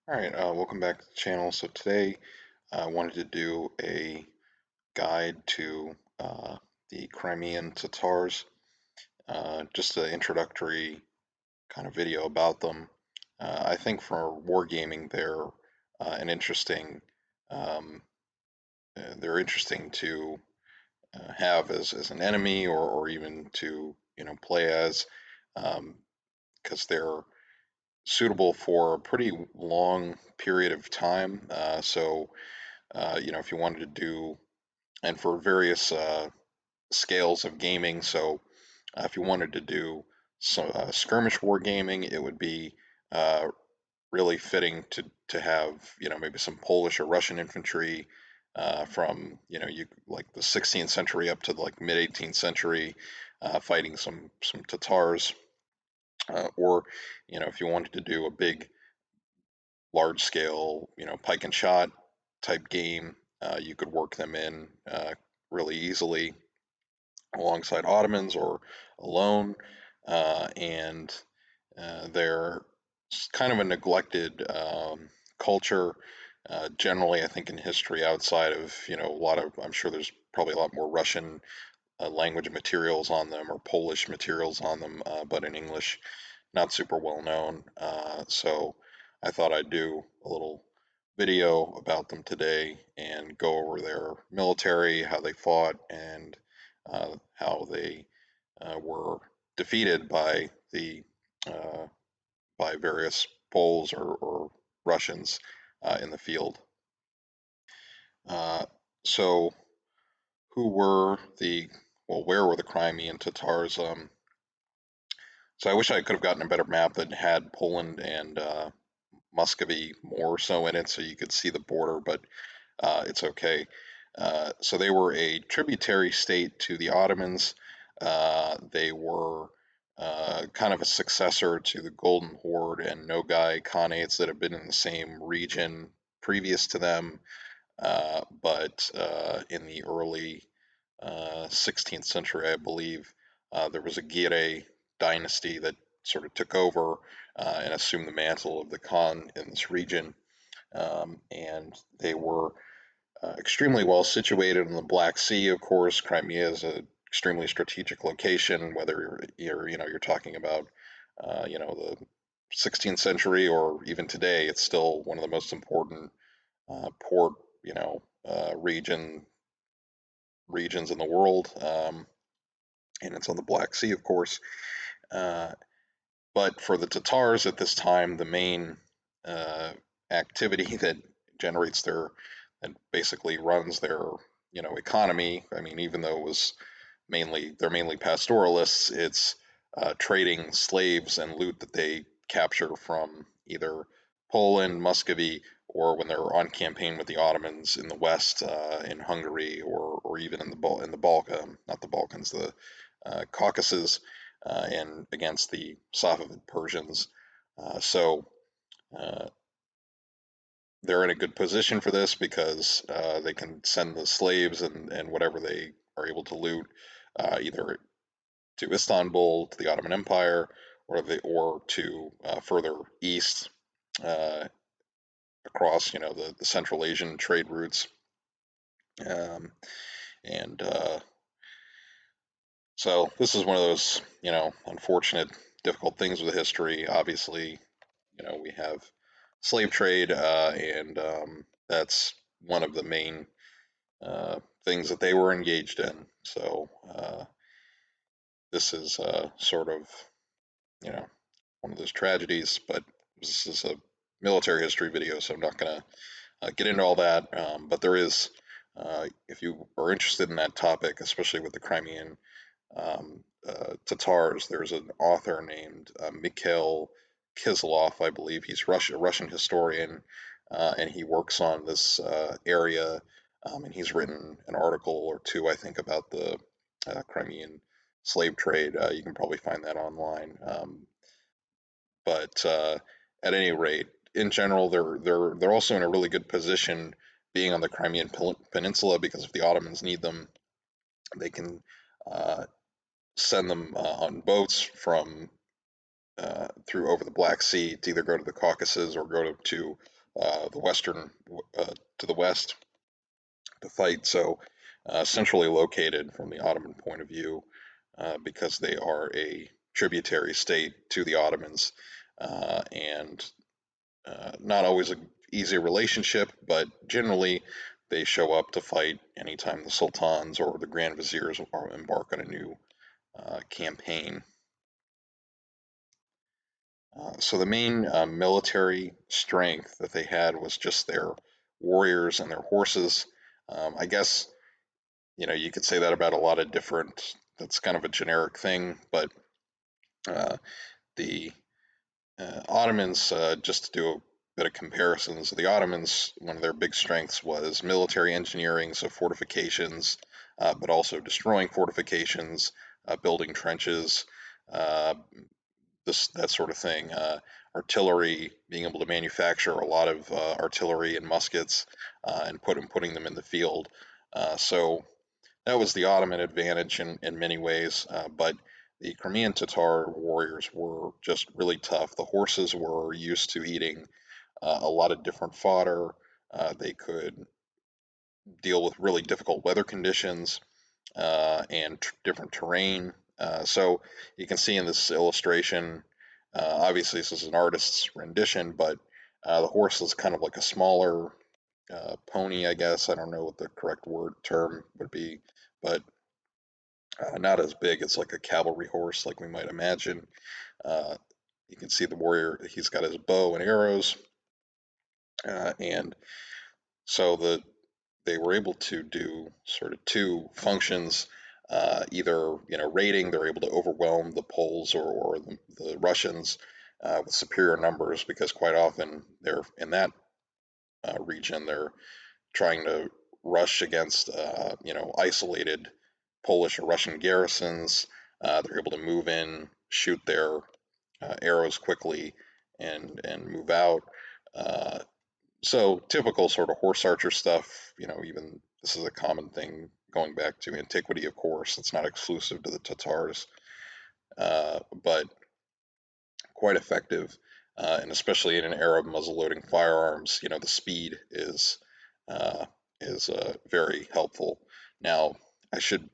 Alright, welcome back to the channel. So today I wanted to do a guide to the Crimean Tatars, just an introductory kind of video about them. I think for wargaming an interesting, um, they're interesting to have as an enemy or even to play as, because they're suitable for a pretty long period of time. If you wanted to do, and for various scales of gaming, if you wanted to do some skirmish war gaming, it would be uh, really fitting to have maybe some Polish or Russian infantry from you like the 16th century up to like mid 18th century, fighting some Tatars, or if you wanted to do a big large scale, pike and shot type game, you could work them in really easily alongside Ottomans or alone. And they're kind of a neglected culture. Generally, I think in history, outside of I'm sure there's probably a lot more Russian language materials on them or Polish materials on them, but in English, not super well known. So I thought I'd do a little video about them today and go over their military, how they fought, and how they were defeated uh, by various Poles or Russians in the field. Uh, so who were the where were the Crimean Tatars? So I wish I could have gotten a better map that had Poland and Muscovy more so in it, so you could see the border, but it's okay. So they were a tributary state to the Ottomans. They were kind of a successor to the Golden Horde and Nogai Khanates that have been in the same region previous to them, but in the early 16th century, I believe, there was a Gire dynasty that sort of took over and assumed the mantle of the Khan in this region. And they were extremely well situated in the Black Sea. Of course, Crimea is an extremely strategic location, whether you're talking about the 16th century or even today. It's still one of the most important port regions in the world, and it's on the Black Sea, of course. Uh, but for the Tatars at this time, the main uh, activity that generates that basically runs their economy. I mean, even though they're mainly pastoralists, it's trading slaves and loot that they capture from either Poland, Muscovy, or when they're on campaign with the Ottomans in the west, in Hungary, or even in the Balkan, not the Balkans, the Caucasus, and against the Safavid Persians. So uh, they're in a good position for this because they can send the slaves and whatever they are able to loot either to Istanbul, to the Ottoman Empire, or to further east uh, across the Central Asian trade routes. Um, and So this is one of those unfortunate, difficult things with history. Obviously, we have slave trade, and that's one of the main things that they were engaged in. So this is sort of you know one of those tragedies, but this is a military history video, so I'm not going to get into all that. But there is, if you are interested in that topic, especially with the Crimean Tatars, there's an author named Mikhail Kislov, I believe. He's a Russian historian, and he works on this area. And he's written an article or two, I think, about the Crimean slave trade. You can probably find that online. But at any rate, in general, they're also in a really good position, being on the Crimean Peninsula, because if the Ottomans need them, they can uh, send them on boats from through over the Black Sea to either go to the Caucasus or go to the western to the west to fight. So centrally located from the Ottoman point of view, because they are a tributary state to the Ottomans, and not always an easy relationship, but generally they show up to fight anytime the sultans or the grand viziers embark on a new campaign. So the main military strength that they had was just their warriors and their horses. I guess you could say that about a lot of different. That's kind of a generic thing, but uh, the Ottomans, just to do a bit of comparisons, the Ottomans, one of their big strengths was military engineering, so fortifications, but also destroying fortifications, building trenches, uh, that sort of thing. Artillery, being able to manufacture a lot of artillery and muskets, and putting them in the field. So that was the Ottoman advantage in many ways, but the Crimean Tatar warriors were just really tough. The horses were used to eating a lot of different fodder. They could deal with really difficult weather conditions, and different terrain. So you can see in this illustration, obviously this is an artist's rendition, but the horse is kind of like a smaller pony, I guess. I don't know what the correct word term would be, but not as big as like a cavalry horse, like we might imagine. Uh, you can see the warrior; he's got his bow and arrows, and so they were able to do sort of two functions. Either raiding, they're able to overwhelm the Poles or the Russians with superior numbers, because quite often they're in that region. They're trying to rush against isolated Polish or Russian garrisons. They're able to move in, shoot their arrows quickly, and move out. Uh, so typical sort of horse archer stuff. Even this is a common thing going back to antiquity. Of course, it's not exclusive to the Tatars, but quite effective, and especially in an era of muzzle-loading firearms, the speed uh, is very helpful. Now, I should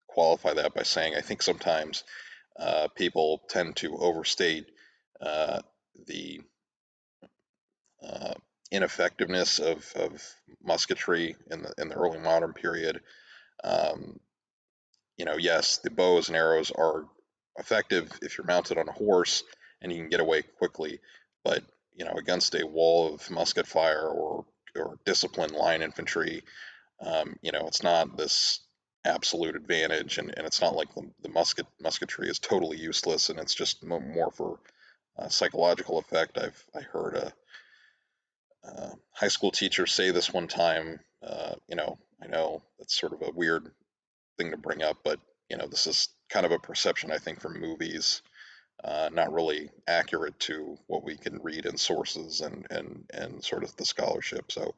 qualify that by saying I think sometimes people tend to overstate uh, the uh, ineffectiveness of musketry in the early modern period. Um, yes, the bows and arrows are effective if you're mounted on a horse and you can get away quickly, but against a wall of musket fire or disciplined line infantry, it's not this absolute advantage, and it's not like the musketry is totally useless, and it's just more for psychological effect. I heard a high school teacher say this one time. I know that's sort of a weird thing to bring up, but this is kind of a perception I think from movies, not really accurate to what we can read in sources and sort of the scholarship. So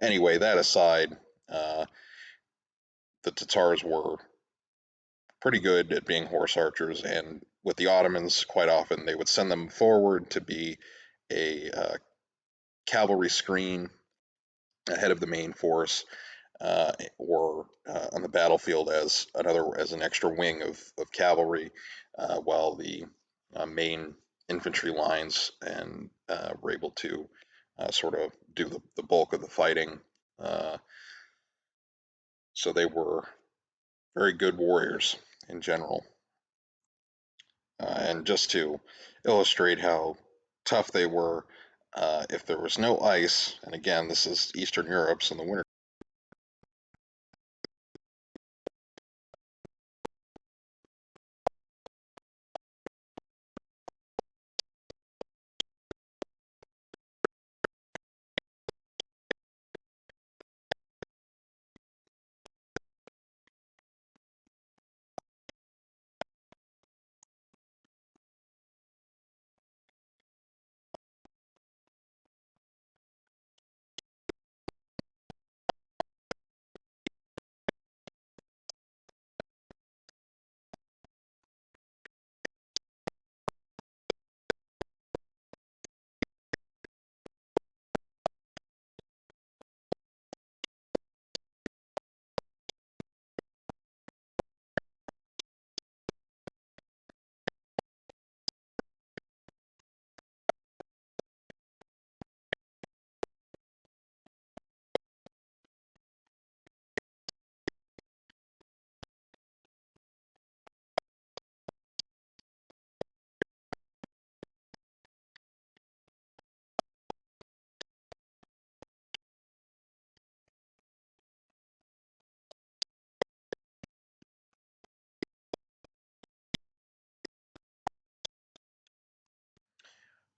anyway, that aside, uh, the Tatars were pretty good at being horse archers, and with the Ottomans, quite often they would send them forward to be a cavalry screen ahead of the main force, or on the battlefield as an extra wing of cavalry, while the main infantry lines and were able to sort of do the bulk of the fighting. Uh, so they were very good warriors in general. And just to illustrate how tough they were, if there was no ice, and again, this is Eastern Europe, so in the winter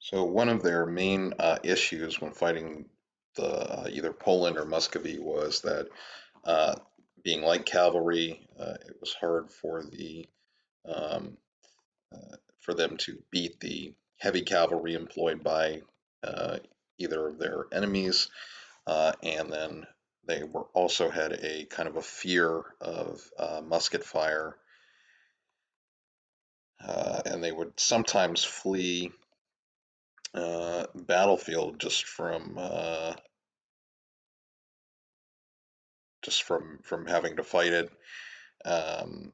So one of their main issues when fighting the either Poland or Muscovy was that uh, being light cavalry, it was hard um, for them to beat the heavy cavalry employed by uh, either of their enemies, and then they were also had a kind of a fear of musket fire, and they would sometimes flee battlefield just from having to fight it. Um,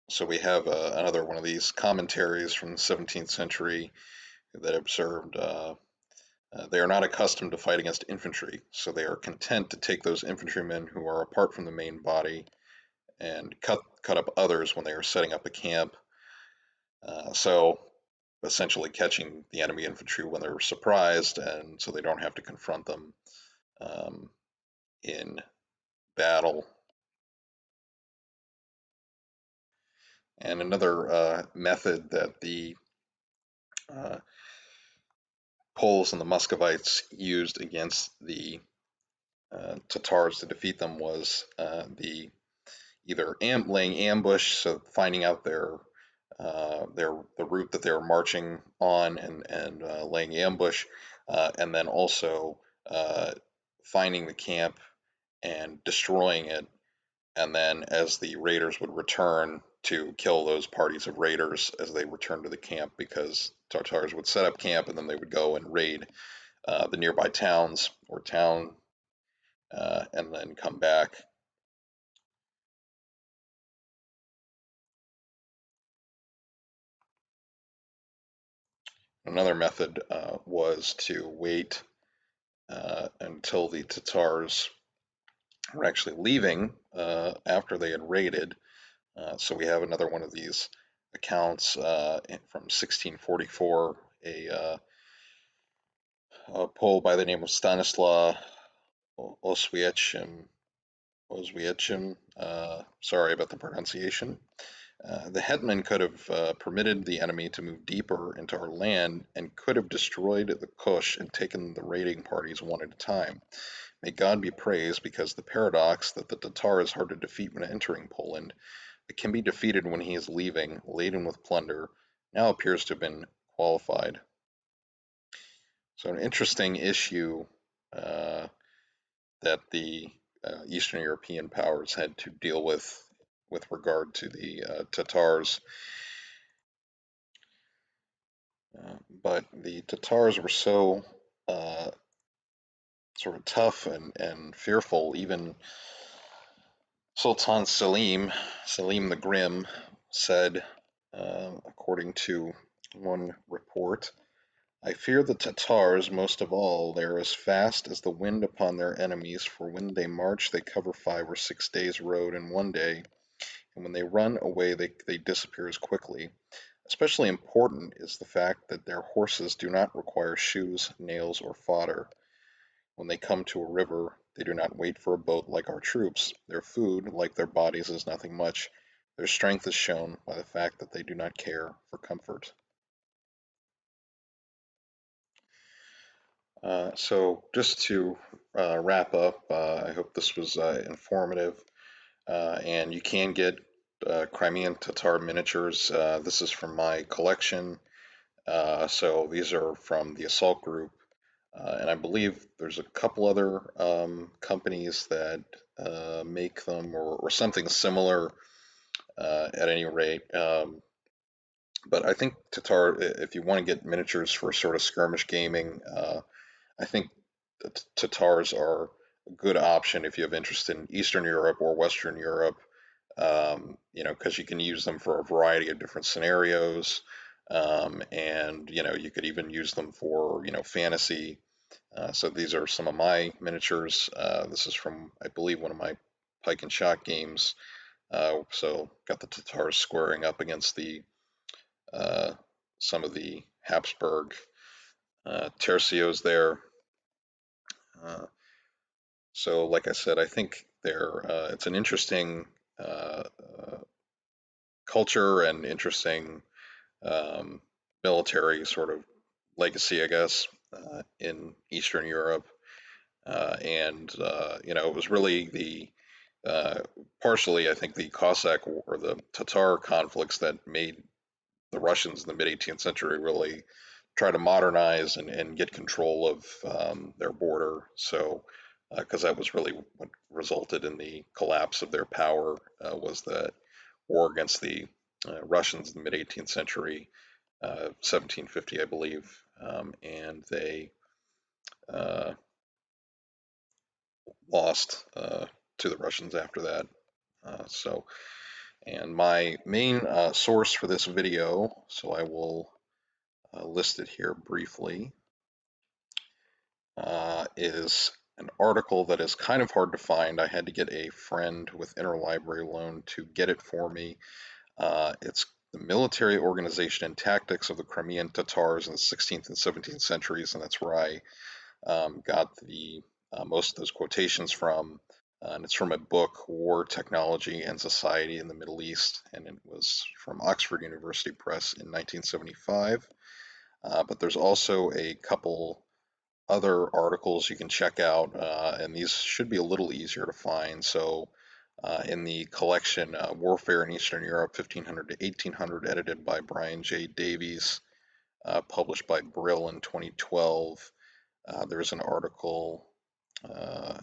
so we have another one of these commentaries from the 17th century that observed they are not accustomed to fight against infantry, so they are content to take those infantrymen who are apart from the main body and cut up others when they are setting up a camp. So essentially catching the enemy infantry when they're surprised, and so they don't have to confront them um, in battle. And another method that the uh, Poles and the Muscovites used against the Tatars to defeat them was the either laying ambush, so finding out their the route that they were marching on and laying ambush, and then also uh, finding the camp and destroying it, and then as the raiders would return to kill those parties of raiders as they returned to the camp, because Tartars would set up camp and then they would go and raid the nearby towns or town, and then come back. Another method was to wait until the Tatars were actually leaving after they had raided. So we have another one of these accounts from 1644, a Pole by the name of Stanislaw Oswiecim. Sorry about the pronunciation. The hetman could have permitted the enemy to move deeper into our land and could have destroyed the Kush and taken the raiding parties one at a time. May God be praised, because the paradox that the Tatar is hard to defeat when entering Poland, but can be defeated when he is leaving, laden with plunder, now appears to have been qualified. So an interesting issue uh, that the Eastern European powers had to deal with regard to the Tatars. But the Tatars were so uh, sort of tough and fearful. Even Sultan Selim the Grim, said, according to one report, I fear the Tatars most of all. They are as fast as the wind upon their enemies, for when they march they cover 5 or 6 days' road in one day, and when they run away they disappear as quickly. Especially important is the fact that their horses do not require shoes, nails, or fodder. When they come to a river, they do not wait for a boat like our troops. Their food, like their bodies, is nothing much. Their strength is shown by the fact that they do not care for comfort. So just to wrap up, I hope this was informative. And you can get Crimean Tatar miniatures. This is from my collection. So these are from the Assault Group. And I believe there's a couple other companies that make them, or something similar at any rate. But I think Tatar, if you want to get miniatures for sort of skirmish gaming, I think Tatars are a good option if you have interest in Eastern Europe or Western Europe. Because you can use them for a variety of different scenarios, and you could even use them for fantasy. So these are some of my miniatures. This is from, I believe, one of my pike and shot games. So got the Tatars squaring up against the uh, some of the Habsburg tercios there. Uh, so, like I said, I think it's an interesting uh, uh, culture and interesting um, military sort of legacy, I guess, in Eastern Europe. It was really uh, partially, I think, the Cossack or the Tatar conflicts that made the Russians in the mid 18th century really try to modernize and get control of their border. So, because that was really what resulted in the collapse of their power, was that war against the Russians in the mid 18th century, 1750, I believe, and they uh, lost to the Russians after that. And my main source for this video, so I will list it here briefly, is an article that is kind of hard to find. I had to get a friend with interlibrary loan to get it for me. It's the military organization and tactics of the Crimean Tatars in the 16th and 17th centuries, and that's where I got the most of those quotations from. And it's from a book, War, Technology, and Society in the Middle East, and it was from Oxford University Press in 1975. But there's also a couple other articles you can check out, and these should be a little easier to find. So, in the collection Warfare in Eastern Europe, 1500 to 1800, edited by Brian J. Davies, published by Brill in 2012, there's an article, uh,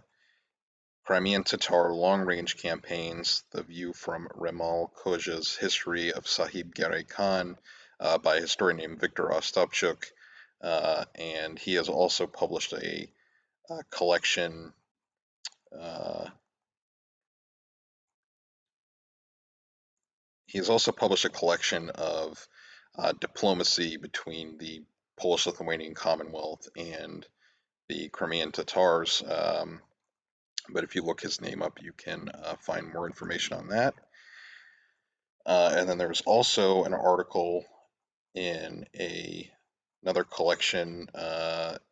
Crimean Tatar Long-Range Campaigns, The View from Remal Khoja's History of Sahib Gare Khan, by a historian named Viktor Ostapchuk. And he has also published a collection. He has also published a collection of diplomacy between the Polish-Lithuanian Commonwealth and the Crimean Tatars. But if you look his name up, you can find more information on that. And then there's also an article in another collection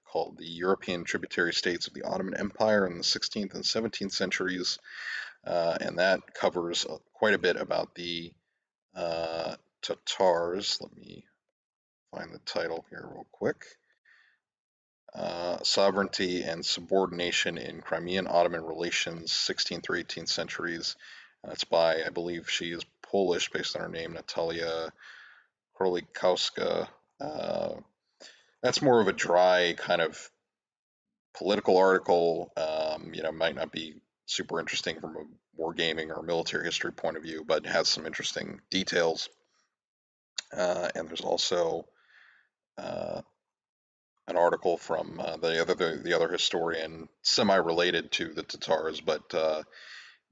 called The European Tributary States of the Ottoman Empire in the 16th and 17th centuries. And that covers quite a bit about the Tatars. Let me find the title here real quick. Sovereignty and Subordination in Crimean Ottoman Relations, 16th through 18th centuries. It's by, I believe she is Polish, based on her name, Natalia Krolikowska. Uh, that's more of a dry kind of political article. Might not be super interesting from a wargaming or military history point of view, but has some interesting details. And there's also uh, an article from the other historian, semi-related to the Tatars, but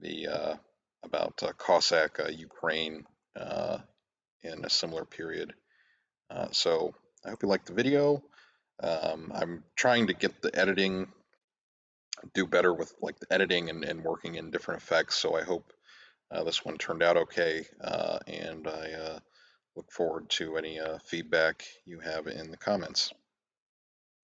the about Cossack Ukraine in a similar period. So I hope you liked the video. I'm trying to get the editing, do better with like the editing and working in different effects. So I hope this one turned out okay, and I look forward to any feedback you have in the comments.